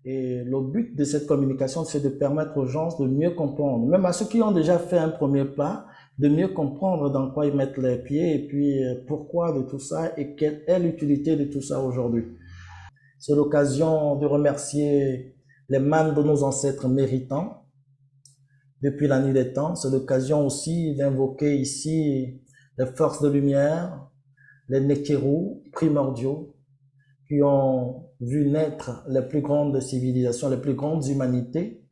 Et le but de cette communication, c'est de permettre aux gens de mieux comprendre, même à ceux qui ont déjà fait un premier pas, de mieux comprendre dans quoi ils mettent les pieds et puis pourquoi de tout ça et quelle est l'utilité de tout ça aujourd'hui. C'est l'occasion de remercier les mânes de nos ancêtres méritants depuis la nuit des temps. C'est l'occasion aussi d'invoquer ici les forces de lumière, les Nekeru primordiaux qui ont vu naître les plus grandes civilisations, les plus grandes humanités,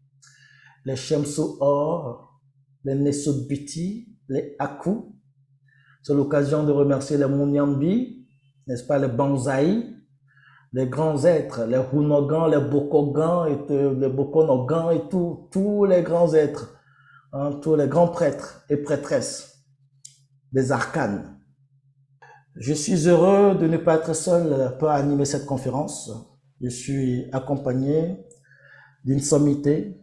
les Shemsu Or, les Nesubiti, les Aku. C'est l'occasion de remercier les Munyambi, n'est-ce pas, les Banzai, les grands êtres, les Hunogans, les Bokogans, les Bokonogans et tous les grands êtres, hein, tous les grands prêtres et prêtresses des arcanes. Je suis heureux de ne pas être seul pour animer cette conférence. Je suis accompagné d'une sommité,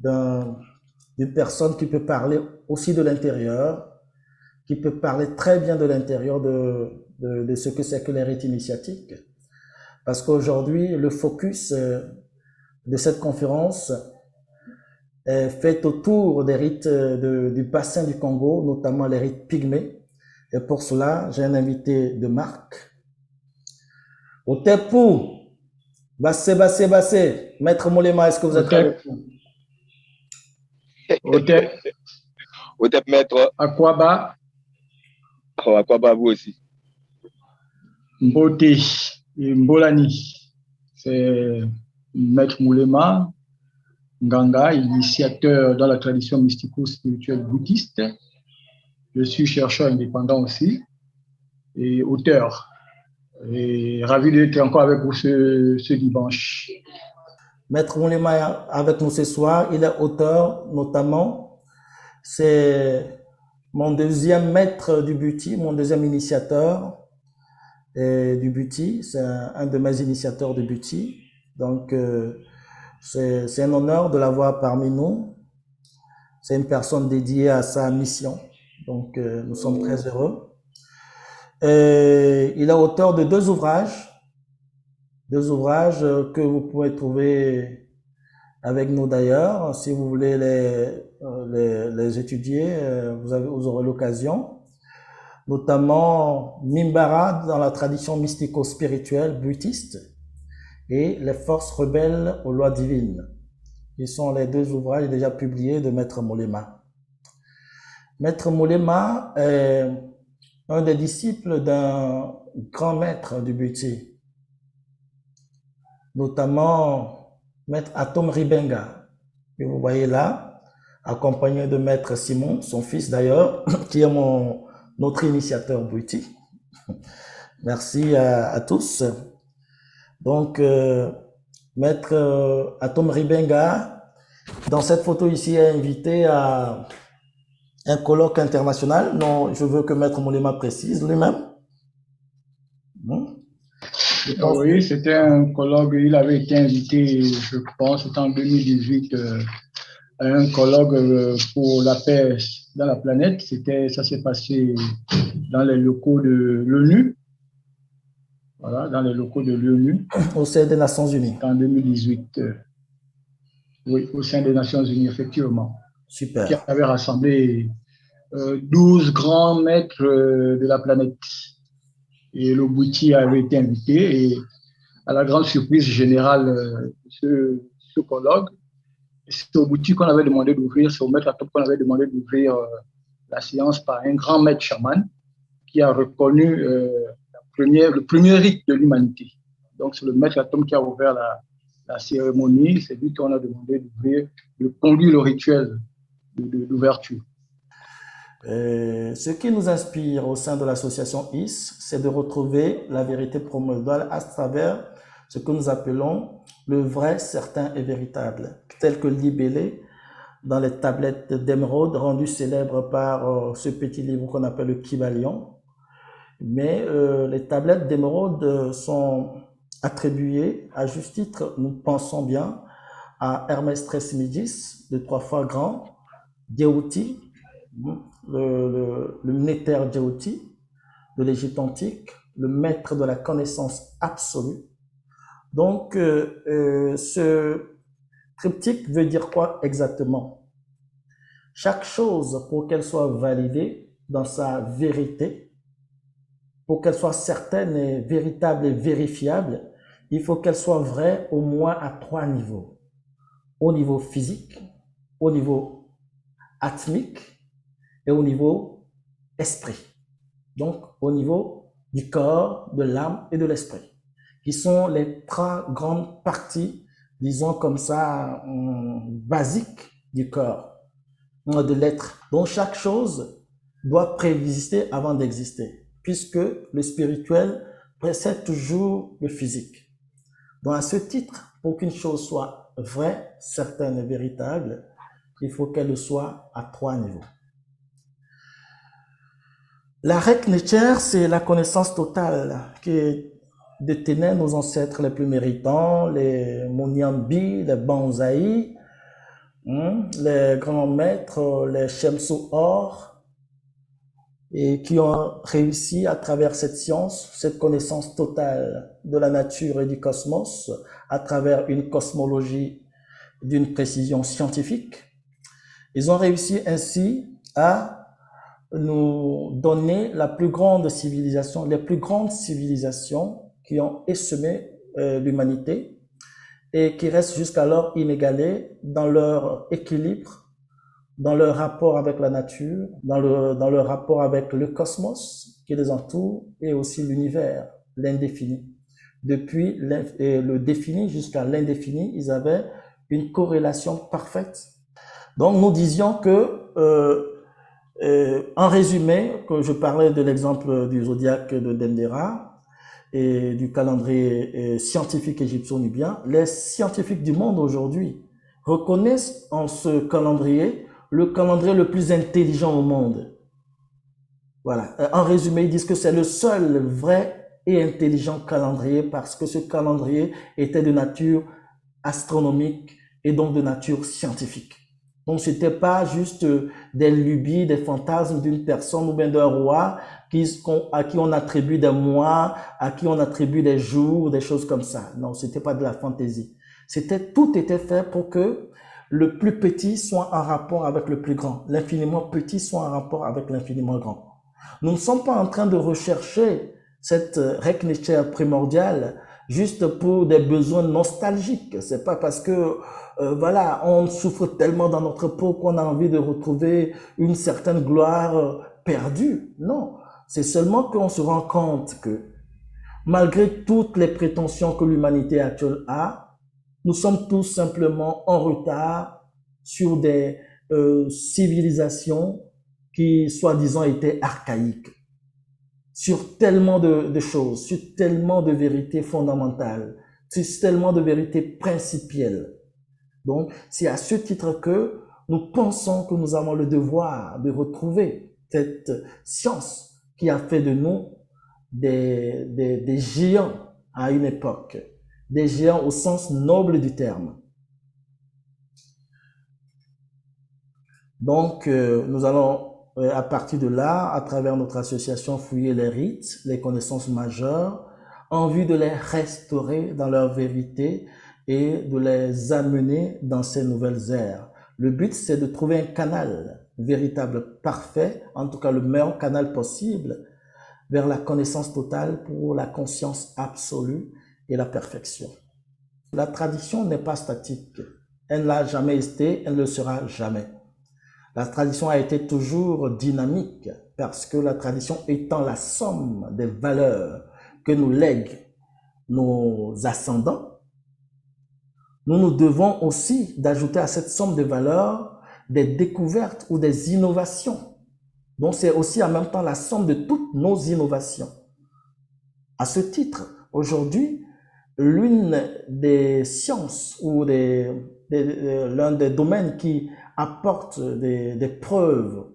d'une personne qui peut parler aussi de l'intérieur, qui peut parler très bien de l'intérieur de ce que c'est que les rites initiatiques. Parce qu'aujourd'hui, le focus de cette conférence est fait autour des rites du bassin du Congo, notamment les rites pygmées. Et pour cela, j'ai un invité de marque. Otepu, Bassé, Maître Molema, est-ce que vous êtes avec nous? Otep, Maître. Akwaba. Oh, Akwaba, vous aussi. Mbote et Mbolani. C'est Maître Moulema, Nganga, initiateur dans la tradition mystico-spirituelle bouddhiste. Je suis chercheur indépendant aussi et auteur. Et ravi d'être encore avec vous ce dimanche. Maître Moulema est avec nous ce soir. Il est auteur notamment. C'est mon deuxième maître du Buti, mon deuxième initiateur du Buti. C'est un de mes initiateurs du Buti. Donc, c'est un honneur de l'avoir parmi nous. C'est une personne dédiée à sa mission. Donc, nous sommes très heureux. Il est auteur de deux ouvrages que vous pouvez trouver avec nous d'ailleurs. Si vous voulez les étudier, vous aurez l'occasion. Notamment Mimbara dans la tradition mystico-spirituelle bouddhiste et Les forces rebelles aux lois divines. Ils sont les deux ouvrages déjà publiés de Maître Molema. Maître Molema est un des disciples d'un grand maître du Buti, notamment Maître Atom Ribenga, que vous voyez là, accompagné de Maître Simon, son fils d'ailleurs, qui est notre initiateur Buti. Merci à tous. Donc, Maître Atom Ribenga, dans cette photo ici, est invité à un colloque international. Non, je veux que Maître Molema précise lui-même. Oui, c'était un colloque. Il avait été invité, je pense, c'était en 2018, à un colloque pour la paix dans la planète. Ça s'est passé dans les locaux de l'ONU. Voilà, dans les locaux de l'ONU. Au sein des Nations Unies. En 2018. Oui, au sein des Nations Unies, effectivement. Super. Qui avait rassemblé 12 grands maîtres de la planète. Et le Buti avait été invité. Et à la grande surprise générale de ce colloque, c'est au Buti qu'on avait demandé d'ouvrir, c'est au maître Atop qu'on avait demandé d'ouvrir la séance par un grand maître chaman qui a reconnu le premier rite de l'humanité. Donc, c'est le maître Atom qui a ouvert la cérémonie. C'est lui qu'on a demandé d'ouvrir, de conduire le rituel d'ouverture. Ce qui nous inspire au sein de l'association IS, c'est de retrouver la vérité primordiale à travers ce que nous appelons le vrai, certain et véritable, tel que libellé dans les tablettes d'émeraude rendues célèbres par ce petit livre qu'on appelle le Kybalion. Mais les tablettes d'émeraude sont attribuées à juste titre, nous pensons bien, à Hermès Trismégistes, le 3 fois grand, Djéouti, le Néter Djéouti de l'Égypte antique, le maître de la connaissance absolue, Donc, ce triptyque veut dire quoi exactement? Chaque chose, pour qu'elle soit validée dans sa vérité, pour qu'elle soit certaine et véritable et vérifiable, il faut qu'elle soit vraie au moins à 3 niveaux. Au niveau physique, au niveau atmique et au niveau esprit. Donc, au niveau du corps, de l'âme et de l'esprit, qui sont les 3 grandes parties, disons comme ça, basiques du corps, de l'être. Donc, chaque chose doit préexister avant d'exister, puisque le spirituel précède toujours le physique. Donc, à ce titre, pour qu'une chose soit vraie, certaine et véritable, il faut qu'elle le soit à 3 niveaux. La Reknecher, c'est la connaissance totale qui détenaient nos ancêtres les plus méritants, les Munyambi, les Banzai, les grands maîtres, les Shemso Or, et qui ont réussi à travers cette science, cette connaissance totale de la nature et du cosmos, à travers une cosmologie d'une précision scientifique. Ils ont réussi ainsi à nous donner la plus grande civilisation, les plus grandes civilisations qui ont essaimé l'humanité et qui restent jusqu'alors inégalées dans leur équilibre, dans leur rapport avec la nature, dans leur rapport avec le cosmos qui les entoure et aussi l'univers, l'indéfini. Depuis le défini jusqu'à l'indéfini, ils avaient une corrélation parfaite. Donc nous disions que en résumé, que je parlais de l'exemple du zodiaque de Dendera et du calendrier scientifique égyptio-nubien, les scientifiques du monde aujourd'hui reconnaissent en ce calendrier le calendrier le plus intelligent au monde. Voilà. En résumé, ils disent que c'est le seul vrai et intelligent calendrier parce que ce calendrier était de nature astronomique et donc de nature scientifique. Donc, c'était pas juste des lubies, des fantasmes d'une personne ou bien d'un roi à qui on attribue des mois, à qui on attribue des jours, des choses comme ça. Non, c'était pas de la fantaisie. Tout était fait pour que le plus petit soit en rapport avec le plus grand, l'infiniment petit soit en rapport avec l'infiniment grand. Nous ne sommes pas en train de rechercher cette Reknecher primordiale juste pour des besoins nostalgiques. C'est pas parce que voilà, on souffre tellement dans notre peau qu'on a envie de retrouver une certaine gloire perdue. Non, c'est seulement qu'on se rend compte que malgré toutes les prétentions que l'humanité actuelle a, nous sommes tous simplement en retard sur des civilisations qui, soi-disant, étaient archaïques, sur tellement de choses, sur tellement de vérités fondamentales, sur tellement de vérités principielles. Donc, c'est à ce titre que nous pensons que nous avons le devoir de retrouver cette science qui a fait de nous des géants à une époque, des géants au sens noble du terme. Donc, nous allons, à partir de là, à travers notre association, fouiller les rites, les connaissances majeures, en vue de les restaurer dans leur vérité et de les amener dans ces nouvelles ères. Le but, c'est de trouver un canal véritable, parfait, en tout cas le meilleur canal possible, vers la connaissance totale pour la conscience absolue et la perfection. La tradition n'est pas statique. Elle ne l'a jamais été, elle ne le sera jamais. La tradition a été toujours dynamique parce que la tradition étant la somme des valeurs que nous lèguent nos ascendants, nous devons aussi d'ajouter à cette somme de valeurs des découvertes ou des innovations. Donc c'est aussi en même temps la somme de toutes nos innovations. À ce titre, aujourd'hui, l'une des sciences ou l'un des domaines qui apporte des preuves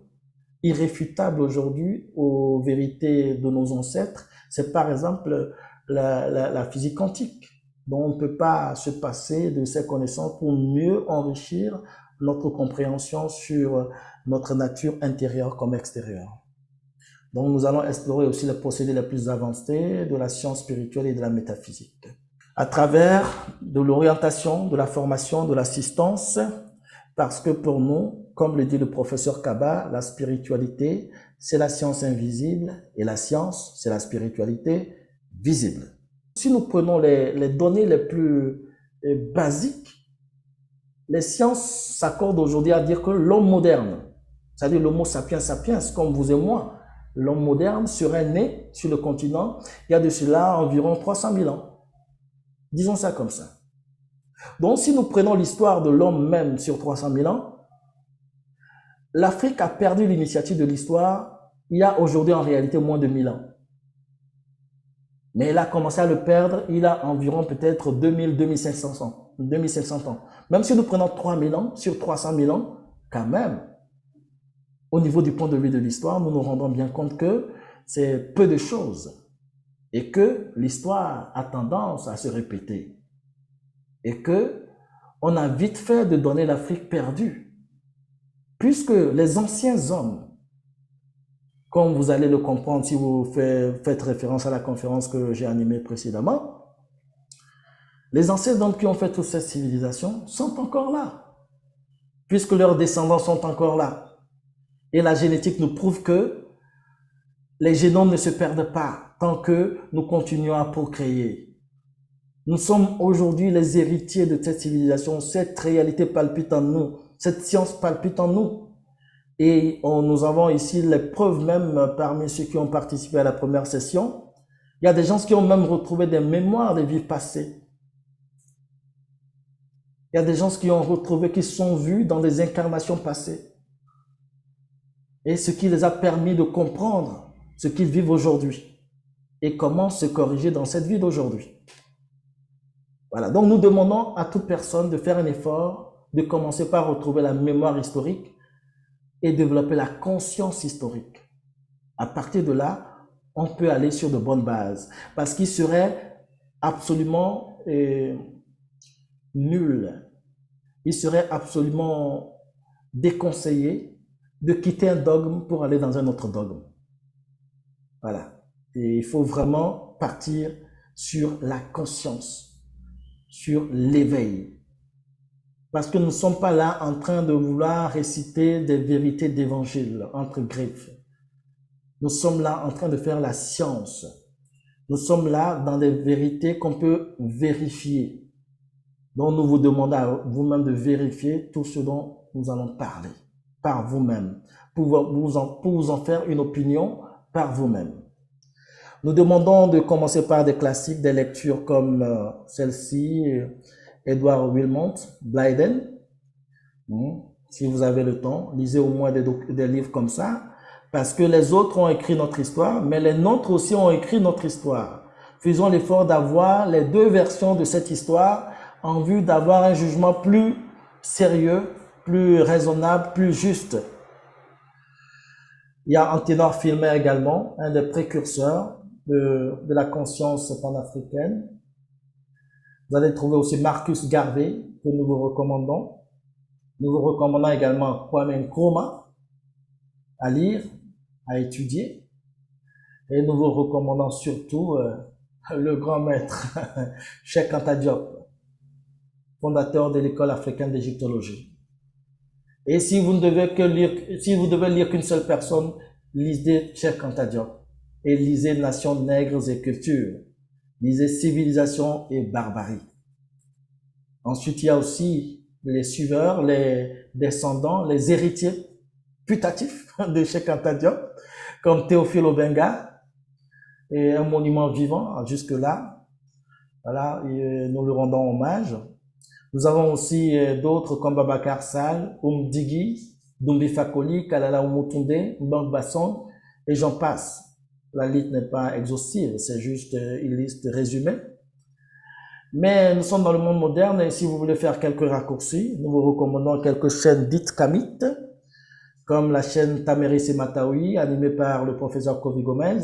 irréfutables aujourd'hui aux vérités de nos ancêtres, c'est par exemple la physique quantique. Donc on ne peut pas se passer de ces connaissances pour mieux enrichir notre compréhension sur notre nature intérieure comme extérieure. Donc nous allons explorer aussi les procédés les plus avancés de la science spirituelle et de la métaphysique. à travers de l'orientation, de la formation, de l'assistance, parce que pour nous, comme le dit le professeur Kaba, la spiritualité, c'est la science invisible et la science, c'est la spiritualité visible. Si nous prenons les données les plus basiques, les sciences s'accordent aujourd'hui à dire que l'homme moderne, c'est-à-dire l'homo sapiens sapiens, comme vous et moi, l'homme moderne serait né sur le continent il y a de cela environ 300 000 ans. Disons ça comme ça. Donc, si nous prenons l'histoire de l'homme même sur 300 000 ans, l'Afrique a perdu l'initiative de l'histoire il y a aujourd'hui en réalité moins de 1000 ans. Mais elle a commencé à le perdre il y a environ peut-être 2500 ans. 2500 ans. Même si nous prenons 3000 ans sur 300 000 ans, quand même, au niveau du point de vue de l'histoire, nous nous rendons bien compte que c'est peu de choses et que l'histoire a tendance à se répéter et que on a vite fait de donner l'Afrique perdue, puisque les anciens hommes, comme vous allez le comprendre si vous faites référence à la conférence que j'ai animée précédemment, les anciens hommes qui ont fait toute cette civilisation sont encore là, puisque leurs descendants sont encore là. Et la génétique nous prouve que les génomes ne se perdent pas tant que nous continuons à procréer. Nous sommes aujourd'hui les héritiers de cette civilisation, cette réalité palpite en nous, cette science palpite en nous. Et nous avons ici les preuves même parmi ceux qui ont participé à la première session. Il y a des gens qui ont même retrouvé des mémoires des vies passées. Il y a des gens qui ont retrouvé, qui sont vus dans des incarnations passées. Et ce qui les a permis de comprendre ce qu'ils vivent aujourd'hui et comment se corriger dans cette vie d'aujourd'hui. Voilà, donc nous demandons à toute personne de faire un effort, de commencer par retrouver la mémoire historique et développer la conscience historique. À partir de là, on peut aller sur de bonnes bases, parce qu'il serait absolument nul, il serait absolument déconseillé de quitter un dogme pour aller dans un autre dogme. Voilà. Et il faut vraiment partir sur la conscience, sur l'éveil. Parce que nous ne sommes pas là en train de vouloir réciter des vérités d'évangile entre griffes. Nous sommes là en train de faire la science. Nous sommes là dans des vérités qu'on peut vérifier. Donc nous vous demandons à vous-même de vérifier tout ce dont nous allons parler par vous-même, pour vous en faire une opinion par vous-même. Nous demandons de commencer par des classiques, des lectures comme celle-ci, Edward Wilmot, Blyden. Si vous avez le temps, lisez au moins des livres comme ça, parce que les autres ont écrit notre histoire, mais les nôtres aussi ont écrit notre histoire. Faisons l'effort d'avoir les deux versions de cette histoire en vue d'avoir un jugement plus sérieux, plus raisonnable, plus juste. Il y a Anténor Filmer également, un des précurseurs de la conscience panafricaine. Vous allez trouver aussi Marcus Garvey, que nous vous recommandons. Nous vous recommandons également Kwame Nkrumah à lire, à étudier. Et nous vous recommandons surtout le grand maître, Cheikh Anta Diop, fondateur de l'école africaine d'égyptologie. Et si vous devez lire qu'une seule personne, lisez Cheikh Anta Diop et lisez Nations, nègres et cultures. Lisez Civilisation et barbarie. Ensuite, il y a aussi les suiveurs, les descendants, les héritiers putatifs de Cheikh Anta Diop, comme Théophile Obenga, et un monument vivant jusque-là. Voilà, et nous lui rendons hommage. Nous avons aussi d'autres comme Babacar Sall, Digi, Doumbé Fakoli, Kalala Omotunde, Mbang Basson, et j'en passe. La liste n'est pas exhaustive, c'est juste une liste résumée. Mais nous sommes dans le monde moderne et si vous voulez faire quelques raccourcis, nous vous recommandons quelques chaînes dites kamites, comme la chaîne Tameris et Mataoui, animée par le professeur Kofi Gomez,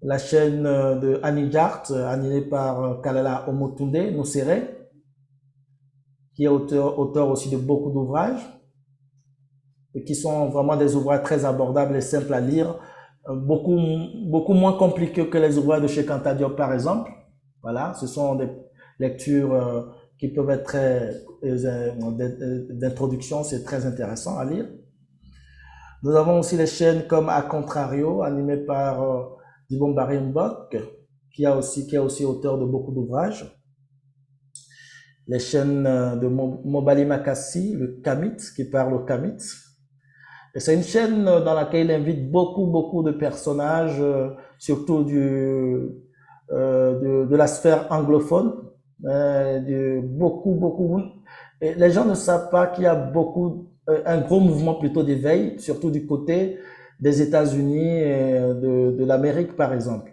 la chaîne de Annie Jart, animée par Kalala Omotunde Nusere, qui est auteur aussi de beaucoup d'ouvrages, et qui sont vraiment des ouvrages très abordables et simples à lire, beaucoup moins compliqués que les ouvrages de Cheikh Anta Diop par exemple. Voilà, ce sont des lectures qui peuvent être très d'introduction, c'est très intéressant à lire. Nous avons aussi les chaînes comme A Contrario, animées par Dibon Mbok, qui est aussi auteur de beaucoup d'ouvrages. Les chaînes de Mobali Makassi, le Kamit, qui parle au Kamit. Et c'est une chaîne dans laquelle il invite beaucoup de personnages, surtout de la sphère anglophone. Beaucoup. Et les gens ne savent pas qu'il y a un gros mouvement plutôt d'éveil, surtout du côté des États-Unis et de l'Amérique, par exemple.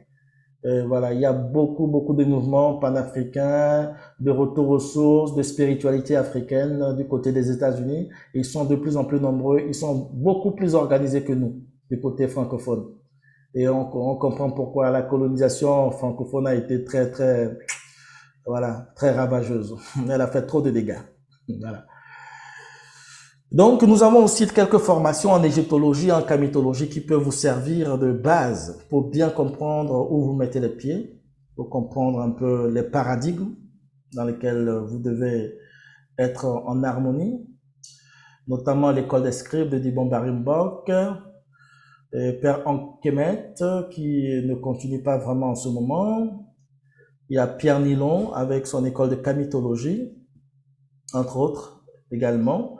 Voilà, il y a beaucoup de mouvements panafricains, de retour aux sources, de spiritualité africaine du côté des États-Unis. Ils sont de plus en plus nombreux, ils sont beaucoup plus organisés que nous du côté francophone. Et on comprend pourquoi la colonisation francophone a été très ravageuse. Elle a fait trop de dégâts. Voilà. Donc, nous avons aussi quelques formations en égyptologie, en kamitologie qui peuvent vous servir de base pour bien comprendre où vous mettez les pieds, pour comprendre un peu les paradigmes dans lesquels vous devez être en harmonie, notamment l'école des scribes de Dibon Mbok, Père Ankemet qui ne continue pas vraiment en ce moment. Il y a Pierre Nilon avec son école de kamitologie, entre autres également.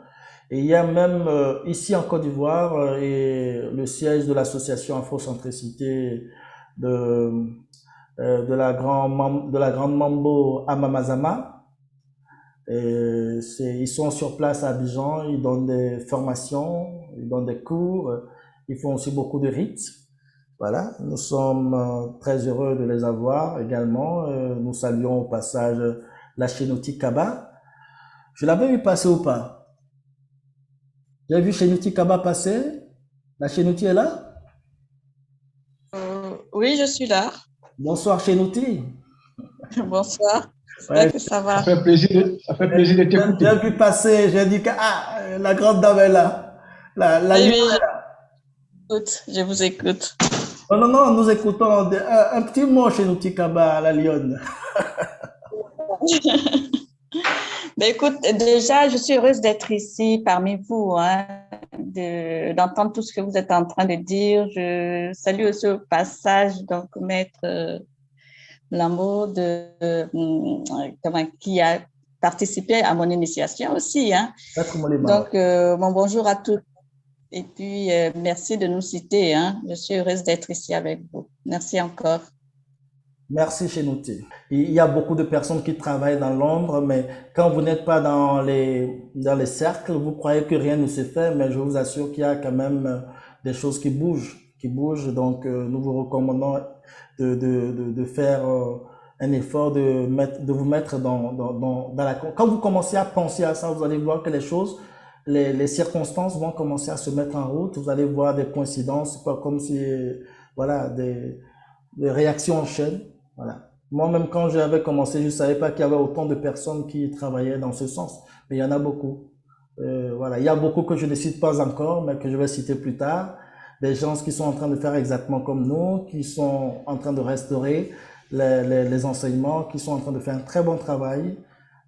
Et il y a même ici en Côte d'Ivoire le siège de l'association Afrocentricité de la grande Mambo Amamazama. Ils sont sur place à Abidjan, ils donnent des formations, ils donnent des cours, ils font aussi beaucoup de rites. Voilà, nous sommes très heureux de les avoir également. Nous saluons au passage la Chénouti Kaba. Je l'avais vu passer ou pas? J'ai vu Chénouti Kaba passer. La Chénouti est là? Oui, je suis là. Bonsoir Chénouti. Bonsoir. Ouais, Que ça va. Ça fait plaisir de t'écouter. j'ai vu passer, j'ai dit que la grande dame est là. La Oui, lionne oui, est là. je vous écoute. Non, nous écoutons un petit mot Chénouti Kaba, la lionne. Ben, écoute, déjà, je suis heureuse d'être ici parmi vous, hein, d'entendre tout ce que vous êtes en train de dire. Je salue aussi au passage donc Maître Lambeau qui a participé à mon initiation aussi. Hein. Donc, mon bonjour à tous. Et puis, merci de nous citer. Hein. Je suis heureuse d'être ici avec vous. Merci encore. Merci Chénouti. Il y a beaucoup de personnes qui travaillent dans l'ombre, mais quand vous n'êtes pas dans les cercles, vous croyez que rien ne se fait, mais je vous assure qu'il y a quand même des choses qui bougent. Donc, nous vous recommandons de faire un effort de vous mettre dans la... Quand vous commencez à penser à ça, vous allez voir que les circonstances vont commencer à se mettre en route. Vous allez voir des coïncidences, comme si, voilà, des réactions en chaîne. Voilà. Moi-même, quand j'avais commencé, je ne savais pas qu'il y avait autant de personnes qui travaillaient dans ce sens. Mais il y en a beaucoup. Voilà. Il y a beaucoup que je ne cite pas encore, mais que je vais citer plus tard. Des gens qui sont en train de faire exactement comme nous, qui sont en train de restaurer les enseignements, qui sont en train de faire un très bon travail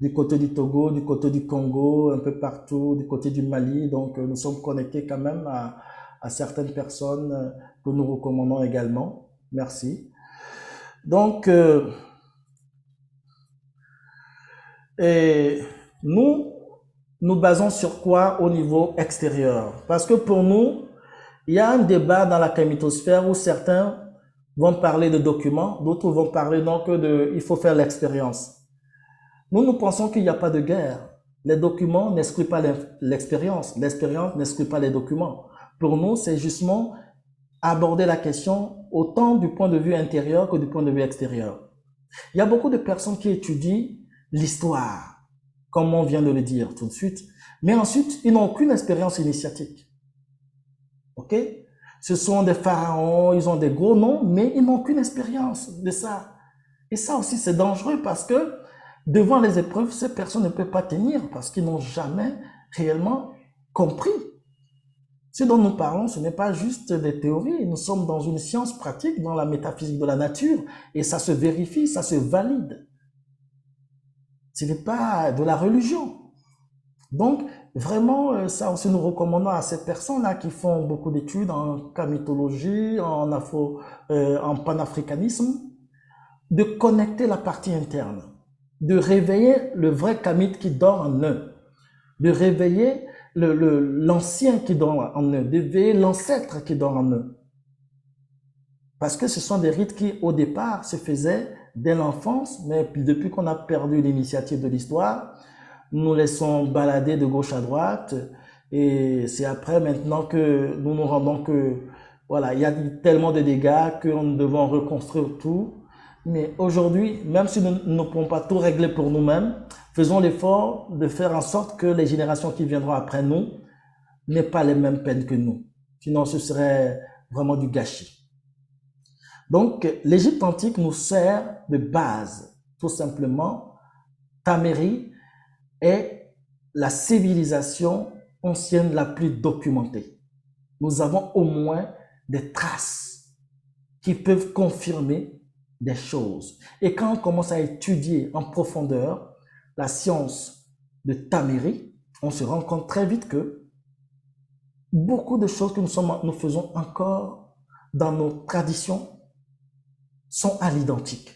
du côté du Togo, du côté du Congo, un peu partout, du côté du Mali. Donc, nous sommes connectés quand même à certaines personnes que nous recommandons également. Merci. Donc, et nous basons sur quoi au niveau extérieur? Parce que pour nous, il y a un débat dans la kamitosphère où certains vont parler de documents, d'autres vont parler donc il faut faire l'expérience. Nous pensons qu'il n'y a pas de guerre. Les documents n'excluent pas l'expérience. L'expérience n'exclut pas les documents. Pour nous, c'est justement aborder la question autant du point de vue intérieur que du point de vue extérieur. Il y a beaucoup de personnes qui étudient l'histoire, comme on vient de le dire tout de suite, mais ensuite, ils n'ont aucune expérience initiatique. Ok? Ce sont des pharaons, ils ont des gros noms, mais ils n'ont aucune expérience de ça. Et ça aussi, c'est dangereux parce que devant les épreuves, ces personnes ne peuvent pas tenir parce qu'ils n'ont jamais réellement compris. Ce dont nous parlons, ce n'est pas juste des théories, nous sommes dans une science pratique, dans la métaphysique de la nature, et ça se vérifie, ça se valide. Ce n'est pas de la religion. Donc, vraiment, ça aussi, nous recommandons à ces personnes-là qui font beaucoup d'études en kamitologie, en panafricanisme, de connecter la partie interne, de réveiller le vrai kamit qui dort en eux, de réveiller l'ancien qui dort en eux, de réveiller l'ancêtre qui dort en eux. Parce que ce sont des rites qui, au départ, se faisaient dès l'enfance, mais puis depuis qu'on a perdu l'initiative de l'histoire, nous laissons balader de gauche à droite, et c'est après maintenant que nous nous rendons que, voilà, il y a tellement de dégâts que nous devons reconstruire tout. Mais aujourd'hui, même si nous ne pouvons pas tout régler pour nous-mêmes, faisons l'effort de faire en sorte que les générations qui viendront après nous n'aient pas les mêmes peines que nous. Sinon, ce serait vraiment du gâchis. Donc, l'Égypte antique nous sert de base, tout simplement. Tamérie est la civilisation ancienne la plus documentée. Nous avons au moins des traces qui peuvent confirmer des choses. Et quand on commence à étudier en profondeur la science de Tamérie, on se rend compte très vite que beaucoup de choses que nous faisons encore dans nos traditions sont à l'identique.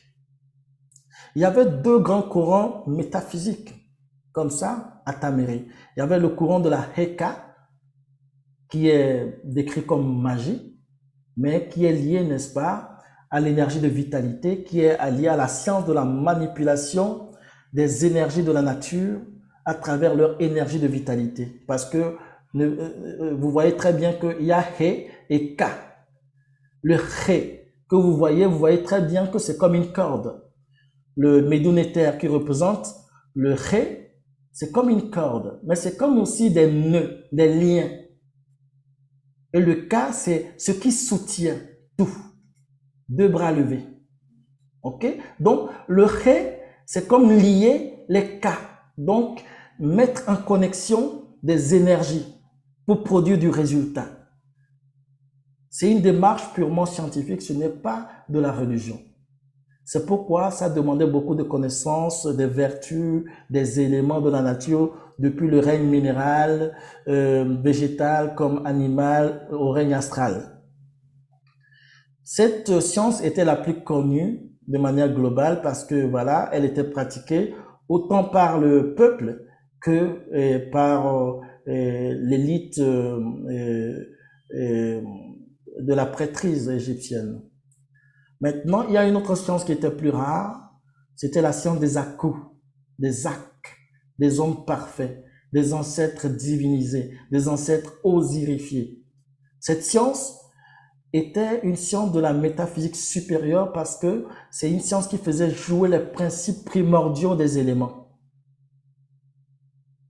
Il y avait deux grands courants métaphysiques comme ça à Tamérie. Il y avait le courant de la Heka, qui est décrit comme magie, mais qui est lié, n'est-ce pas, à l'énergie de vitalité, qui est liée à la science de la manipulation des énergies de la nature à travers leur énergie de vitalité. Parce que vous voyez très bien qu'il y a He et Ka. Le He que vous voyez très bien que c'est comme une corde. Le Médounéter qui représente le He, c'est comme une corde, mais c'est comme aussi des nœuds, des liens. Et le Ka, c'est ce qui soutient tout. Deux bras levés. Ok? Donc, le He, c'est comme lier les Ka. Donc, mettre en connexion des énergies pour produire du résultat. C'est une démarche purement scientifique, ce n'est pas de la religion. C'est pourquoi ça demandait beaucoup de connaissances, des vertus, des éléments de la nature, depuis le règne minéral, végétal comme animal, au règne astral. Cette science était la plus connue de manière globale parce que voilà, elle était pratiquée autant par le peuple que par l'élite de la prêtrise égyptienne. Maintenant, il y a une autre science qui était plus rare, c'était la science des Akou, des Ak, des hommes parfaits, des ancêtres divinisés, des ancêtres osirifiés. Cette science était une science de la métaphysique supérieure parce que c'est une science qui faisait jouer les principes primordiaux des éléments.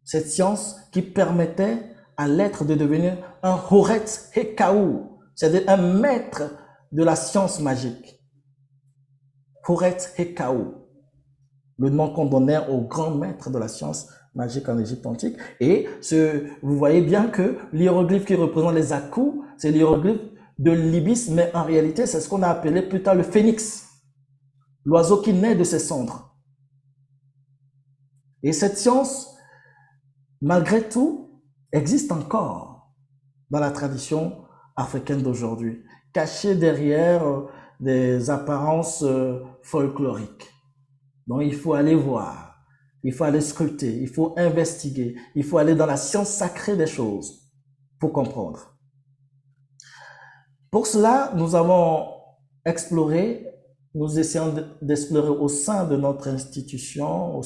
Cette science qui permettait à l'être de devenir un Horetz Hekaou, c'est-à-dire un maître de la science magique. Horetz Hekaou, le nom qu'on donnait au grand maître de la science magique en Égypte antique. Et vous voyez bien que l'hiéroglyphe qui représente les Akou, c'est l'hiéroglyphe de l'ibis, mais en réalité, c'est ce qu'on a appelé plus tard le phénix, l'oiseau qui naît de ses cendres. Et cette science, malgré tout, existe encore dans la tradition africaine d'aujourd'hui, cachée derrière des apparences folkloriques. Donc, il faut aller voir, il faut aller scruter, il faut investiguer, il faut aller dans la science sacrée des choses pour comprendre. Pour cela, nous avons exploré, nous essayons d'explorer au sein de notre institution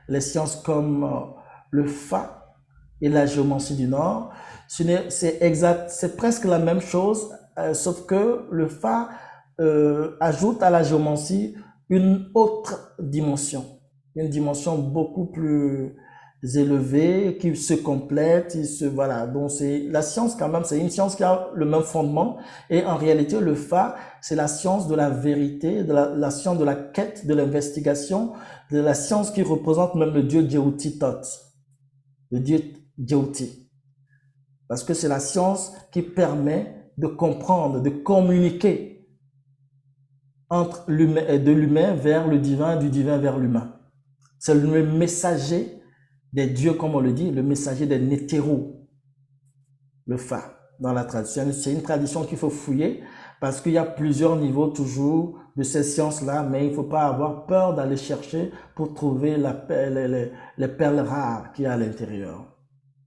les sciences comme le Fa et la géomancie du Nord. C'est presque la même chose, sauf que le Fa ajoute à la géomancie une autre dimension, une dimension beaucoup plus élevée, qui se complète, voilà. Donc la science quand même, c'est une science qui a le même fondement, et en réalité le Fa, c'est la science de la vérité, de la science de la quête, de l'investigation, de la science qui représente même le dieu Djéouti Thoth, le dieu Djéouti. Parce que c'est la science qui permet de comprendre, de communiquer entre de l'humain vers le divin, du divin vers l'humain. C'est le messager des dieux, comme on le dit, le messager des Nétéros, le Fa, dans la tradition. C'est une tradition qu'il faut fouiller parce qu'il y a plusieurs niveaux toujours de ces sciences-là, mais il ne faut pas avoir peur d'aller chercher pour trouver les perles rares qu'il y a à l'intérieur,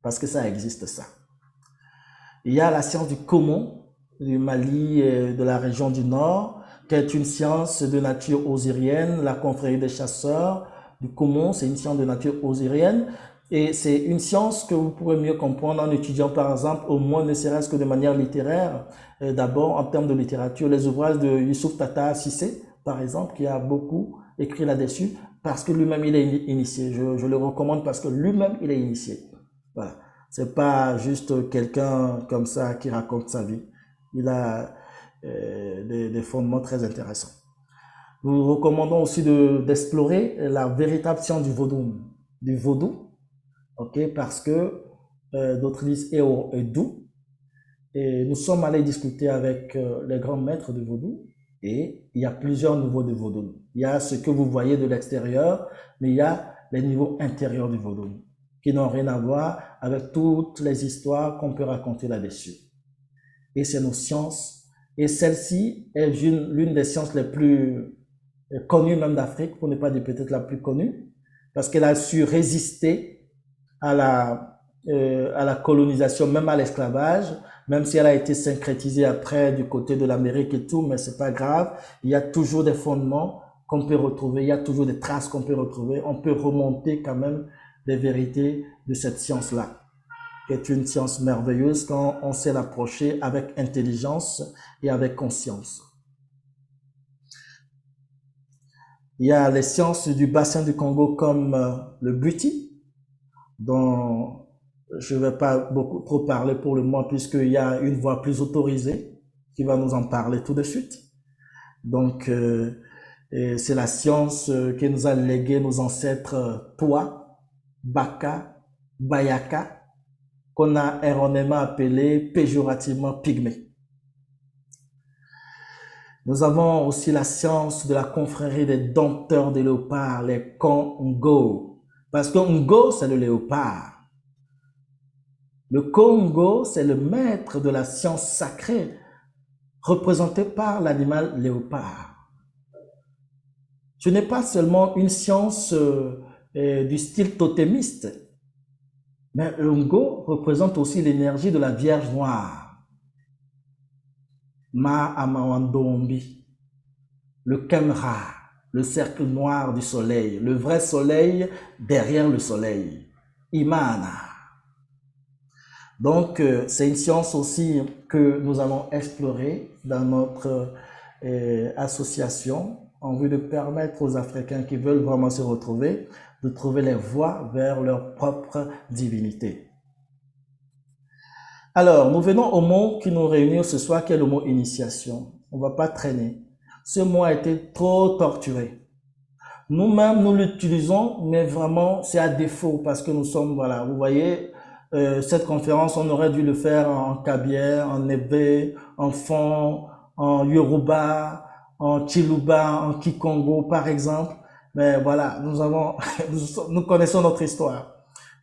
parce que ça existe, ça. Il y a la science du Komon, du Mali et de la région du Nord, qui est une science de nature osirienne, la confrérie des chasseurs du Komon, c'est une science de nature osirienne, et c'est une science que vous pourrez mieux comprendre en étudiant, par exemple, au moins ne serait-ce que de manière littéraire. D'abord, en termes de littérature, les ouvrages de Youssouf Tata Cissé, par exemple, qui a beaucoup écrit là-dessus, parce que lui-même, il est initié. Je le recommande parce que lui-même, il est initié. Voilà. C'est pas juste quelqu'un comme ça qui raconte sa vie. Il a des fondements très intéressants. Nous recommandons aussi d'explorer la véritable science du vaudou, ok, parce que d'autres disent Edou. Et nous sommes allés discuter avec les grands maîtres du vaudou et il y a plusieurs niveaux de vaudou. Il y a ce que vous voyez de l'extérieur, mais il y a les niveaux intérieurs du vaudou qui n'ont rien à voir avec toutes les histoires qu'on peut raconter là-dessus. Et c'est nos sciences. Et celle-ci est l'une des sciences les plus connues même d'Afrique, pour ne pas dire peut-être la plus connue, parce qu'elle a su résister à la colonisation, même à l'esclavage, même si elle a été syncrétisée après du côté de l'Amérique et tout, mais c'est pas grave. Il y a toujours des fondements qu'on peut retrouver, il y a toujours des traces qu'on peut retrouver. On peut remonter quand même des vérités de cette science-là, qui est une science merveilleuse quand on sait l'approcher avec intelligence et avec conscience. Il y a les sciences du bassin du Congo comme le Buti, dont je ne vais pas beaucoup trop parler pour le moment puisqu'il y a une voix plus autorisée qui va nous en parler tout de suite. Donc, c'est la science qui nous a légué nos ancêtres Toa, Baka, Bayaka, qu'on a erronément appelé péjorativement pygmée. Nous avons aussi la science de la confrérie des dompteurs de léopards, les Congo. Parce que Ngo, c'est le léopard. Le Congo, c'est le maître de la science sacrée, représenté par l'animal léopard. Ce n'est pas seulement une science du style totémiste, mais le Ngo représente aussi l'énergie de la Vierge Noire, Ma Amawandombi, le Kemra, le cercle noir du soleil, le vrai soleil derrière le soleil, Imana. Donc, c'est une science aussi que nous allons explorer dans notre association en vue de permettre aux Africains qui veulent vraiment se retrouver de trouver les voies vers leur propre divinité. Alors, nous venons au mot qui nous réunit ce soir, qui est le mot initiation. On ne va pas traîner. Ce mot a été trop torturé. Nous-mêmes, nous l'utilisons, mais vraiment, c'est à défaut parce que nous sommes, voilà, vous voyez, cette conférence, on aurait dû le faire en Kabye, en Ebe, en Fon, en Yoruba, en Chiluba, en Kikongo, par exemple. Mais voilà, nous connaissons notre histoire.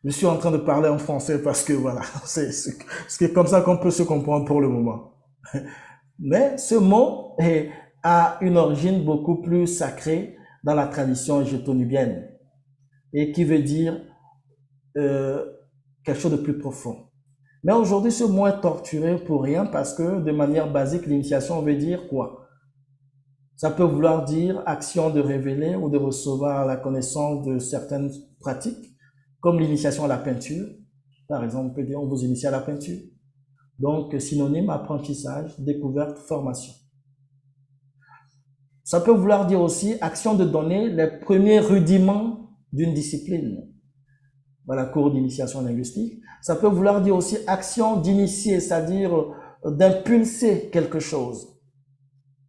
Je suis en train de parler en français parce que voilà, c'est comme ça qu'on peut se comprendre pour le moment. Mais ce mot a une origine beaucoup plus sacrée dans la tradition égypto-nubienne et qui veut dire quelque chose de plus profond. Mais aujourd'hui, ce mot est torturé pour rien parce que de manière basique, l'initiation veut dire quoi? Ça peut vouloir dire action de révéler ou de recevoir la connaissance de certaines pratiques, comme l'initiation à la peinture. Par exemple, on peut dire on vous initie à la peinture. Donc, synonyme, apprentissage, découverte, formation. Ça peut vouloir dire aussi action de donner les premiers rudiments d'une discipline. Voilà, cours d'initiation linguistique. Ça peut vouloir dire aussi action d'initier, c'est-à-dire d'impulser quelque chose.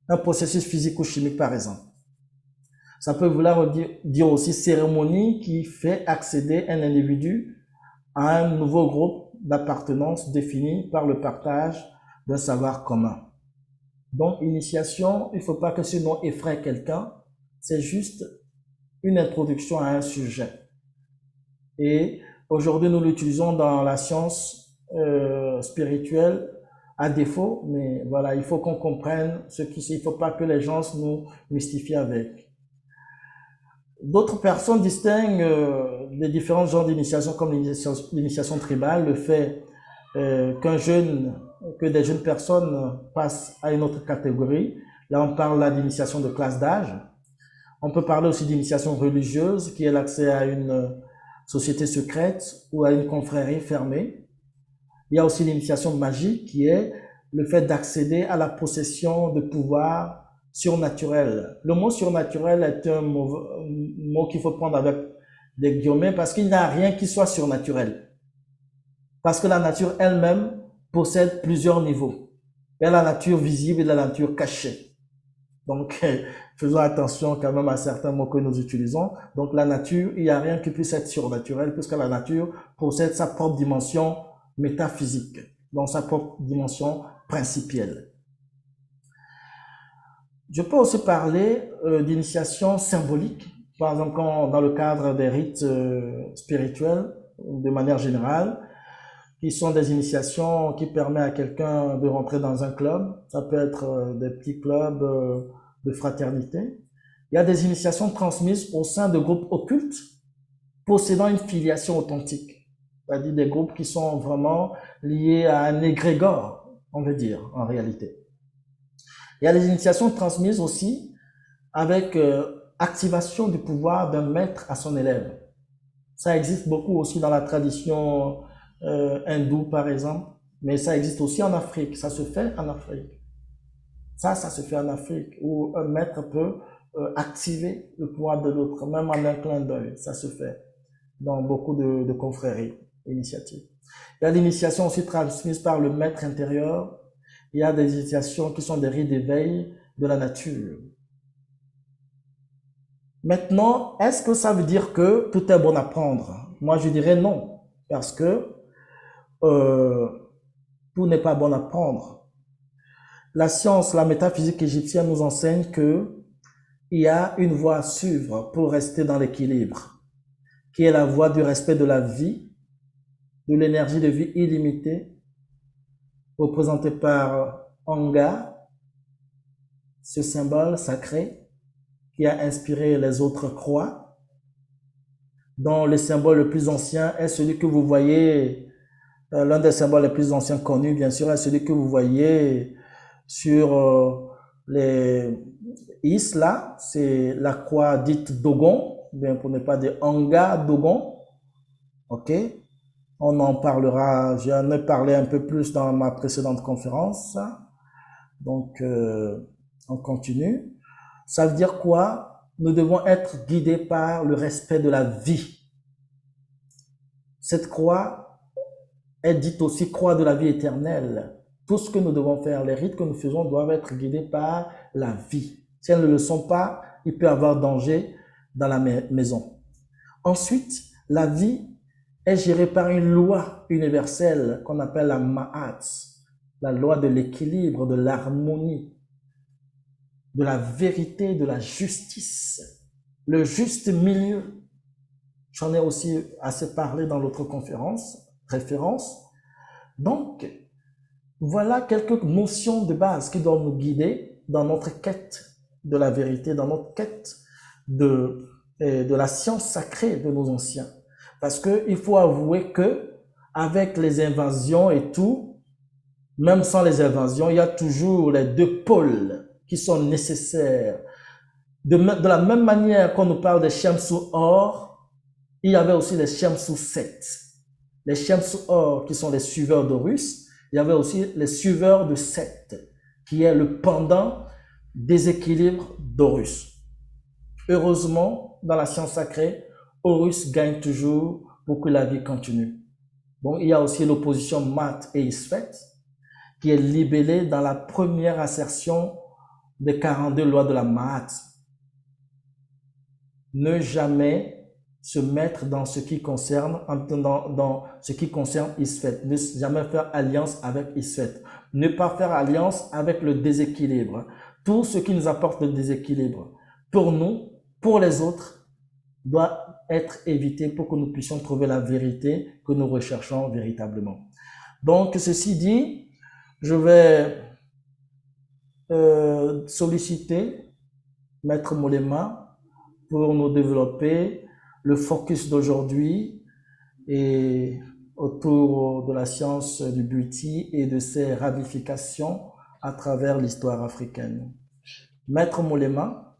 Un processus physique ou chimique, par exemple. Ça peut vouloir dire aussi cérémonie qui fait accéder un individu à un nouveau groupe d'appartenance définie par le partage d'un savoir commun. Donc, initiation, il ne faut pas que ce nom effraie quelqu'un, c'est juste une introduction à un sujet. Et aujourd'hui, nous l'utilisons dans la science spirituelle à défaut, mais voilà, il faut qu'on comprenne ce qui c'est. Il ne faut pas que les gens nous mystifient avec. D'autres personnes distinguent les différents genres d'initiation comme l'initiation tribale, le fait que des jeunes personnes passent à une autre catégorie. Là, on parle là d'initiation de classe d'âge. On peut parler aussi d'initiation religieuse, qui est l'accès à une société secrète ou à une confrérie fermée. Il y a aussi l'initiation magique, qui est le fait d'accéder à la possession de pouvoirs surnaturels. Le mot surnaturel est un mot qu'il faut prendre avec des guillemets parce qu'il n'y a rien qui soit surnaturel. Parce que la nature elle-même possède plusieurs niveaux. Il y a la nature visible et la nature cachée. Donc, faisons attention quand même à certains mots que nous utilisons. Donc, la nature, il n'y a rien qui puisse être surnaturel puisque la nature possède sa propre dimension métaphysique, donc sa propre dimension principielle. Je peux aussi parler d'initiation symbolique, par exemple dans le cadre des rites spirituels, de manière générale, qui sont des initiations qui permettent à quelqu'un de rentrer dans un club. Ça peut être des petits clubs de fraternité. Il y a des initiations transmises au sein de groupes occultes possédant une filiation authentique, c'est-à-dire des groupes qui sont vraiment liés à un égrégore, on veut dire, en réalité. Il y a des initiations transmises aussi avec activation du pouvoir d'un maître à son élève. Ça existe beaucoup aussi dans la tradition hindoue, par exemple, mais ça existe aussi en Afrique. Ça se fait en Afrique. Ça se fait en Afrique, où un maître peut activer le pouvoir de l'autre, même en un clin d'œil. Ça se fait dans beaucoup de confréries, initiatives. Il y a l'initiation aussi transmise par le maître intérieur. Il y a des initiations qui sont des rites d'éveil de la nature. Maintenant, est-ce que ça veut dire que tout est bon à prendre? Moi, je dirais non, parce que tout n'est pas bon à prendre. La science, la métaphysique égyptienne nous enseigne que il y a une voie à suivre pour rester dans l'équilibre, qui est la voie du respect de la vie, de l'énergie de vie illimitée, représentée par Anga, ce symbole sacré qui a inspiré les autres croix, dont le symbole le plus ancien est celui que vous voyez, l'un des symboles les plus anciens connus, bien sûr, est celui que vous voyez sur les is, là, c'est la croix dite Dogon, bien pour ne pas dire Anga Dogon, ok? On en parlera, j'en ai parlé un peu plus dans ma précédente conférence, donc on continue. Ça veut dire quoi? Nous devons être guidés par le respect de la vie. Cette croix est dite aussi croix de la vie éternelle. Tout ce que nous devons faire, les rites que nous faisons doivent être guidés par la vie. Si elles ne le sont pas, il peut y avoir danger dans la maison. Ensuite, la vie est gérée par une loi universelle qu'on appelle la Ma'at, la loi de l'équilibre, de l'harmonie, de la vérité, de la justice, le juste milieu. J'en ai aussi assez parlé dans l'autre référence. Donc, voilà quelques notions de base qui doivent nous guider dans notre quête de la vérité, dans notre quête de la science sacrée de nos anciens. Parce qu'il faut avouer que avec les invasions et tout, même sans les invasions, il y a toujours les deux pôles qui sont nécessaires. De la même manière qu'on nous parle des Shamsu Or, il y avait aussi les Shamsu Set. Les Shamsu Or qui sont les suiveurs d'Horus, il y avait aussi les suiveurs de Set, qui est le pendant déséquilibre d'Horus. Heureusement, dans la science sacrée, Horus gagne toujours pour que la vie continue. Bon, il y a aussi l'opposition Mat et Isfet, qui est libellée dans la première assertion des 42 lois de la Ma'at. Ne jamais se mettre dans ce qui concerne, dans ce qui concerne ISFET. Ne jamais faire alliance avec ISFET. Ne pas faire alliance avec le déséquilibre. Tout ce qui nous apporte le déséquilibre, pour nous, pour les autres, doit être évité pour que nous puissions trouver la vérité que nous recherchons véritablement. Donc, ceci dit, je vais solliciter Maître Molema pour nous développer le focus d'aujourd'hui et autour de la science du Bwiti et de ses ramifications à travers l'histoire africaine. Maître Molema.